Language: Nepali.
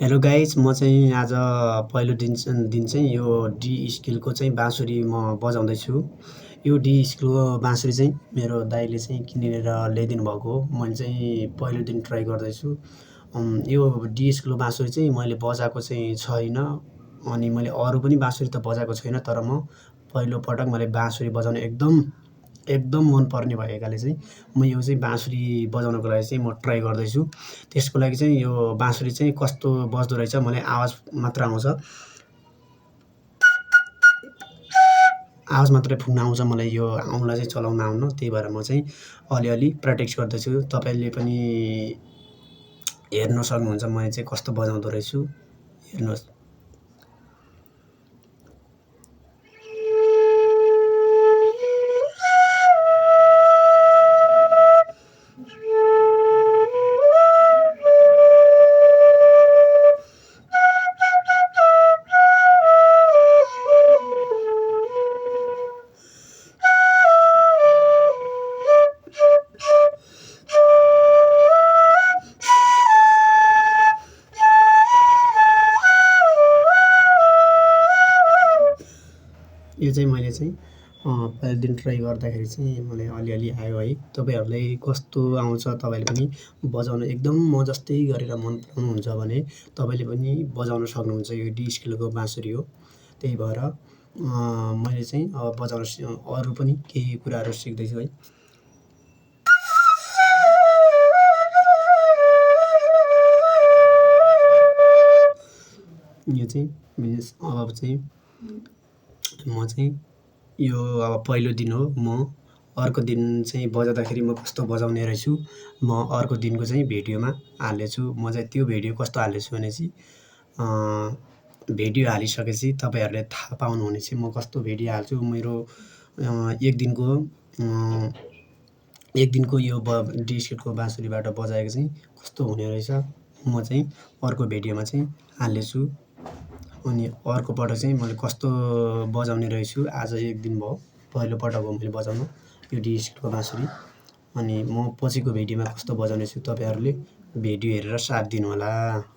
हेलो गाइज म चाहिँ आज पहिलो दिन चाहिँ यो डी स्केलको चाहिँ बाँसुरी म बजाउँदैछु। यो डी स्केलको बाँसुरी चाहिँ मेरो दाइले चाहिँ किनेर ल्याइदिनु भएको हो। मैले चाहिँ पहिलो दिन ट्राई गर्दैछु। यो डी स्केलको बाँसुरी चाहिँ मैले बजाएको चाहिँ छैन अनि मैले अरू पनि बाँसुरी त बजाएको छैन, तर म पहिलोपटक मैले बाँसुरी बजाउन एकदम मनपर्ने भएकाले चाहिँ म यो चाहिँ बाँसुरी बजाउनको लागि चाहिँ म ट्राई गर्दैछु। त्यसको लागि चाहिँ यो बाँसुरी चाहिँ कस्तो बज्दो रहेछ, मलाई आवाज मात्र आउँछ, आवाज मात्रै फुक्न आउँछ, मलाई यो औँला चाहिँ चलाउन आउन्न। त्यही भएर म चाहिँ अलिअलि प्र्याक्टिस गर्दैछु। तपाईँले पनि हेर्न सक्नुहुन्छ मैले चाहिँ कस्तो बजाउँदो रहेछु, हेर्नुहोस्। यो चाहिँ मैले चाहिँ पहिलो दिन ट्राई गर्दाखेरि चाहिँ मलाई अलिअलि आयो है। तपाईँहरूलाई कस्तो आउँछ, तपाईँले पनि बजाउन एकदम म जस्तै गरेर मन पराउनुहुन्छ भने तपाईँले पनि बजाउन सक्नुहुन्छ। यो डी स्केलको बाँसुरी हो। त्यही भएर मैले चाहिँ अब बजाउन अरू पनि केही कुराहरू सिक्दैछु है। यो चाहिँ अब चाहिँ म चाहिँ यो अब पहिलो दिन हो। म अर्को दिन चाहिँ बजाउँदाखेरि म कस्तो बजाउने रहेछु म अर्को दिनको चाहिँ भिडियोमा हाल्नेछु। म चाहिँ त्यो भिडियो कस्तो हाल्नेछु भने चाहिँ भिडियो हालिसकेपछि तपाईँहरूले थाहा पाउनुहुनेछ म कस्तो भिडियो हाल्छु। मेरो एक दिनको यो डी स्केलको बाँसुरीबाट बजाएको चाहिँ कस्तो हुने रहेछ म चाहिँ अर्को भिडियोमा चाहिँ हाल्नेछु। अनि अर्कोपटक चाहिँ मैले कस्तो बजाउने रहेछु, आज एक दिन भयो, पहिलोपटक हो मैले बजाउनु यो डी स्केलको बाँसुरी। अनि म पछिको भिडियोमा कस्तो बजाउने छु तपाईँहरूले भिडियो हेरेर साथ दिनुहोला।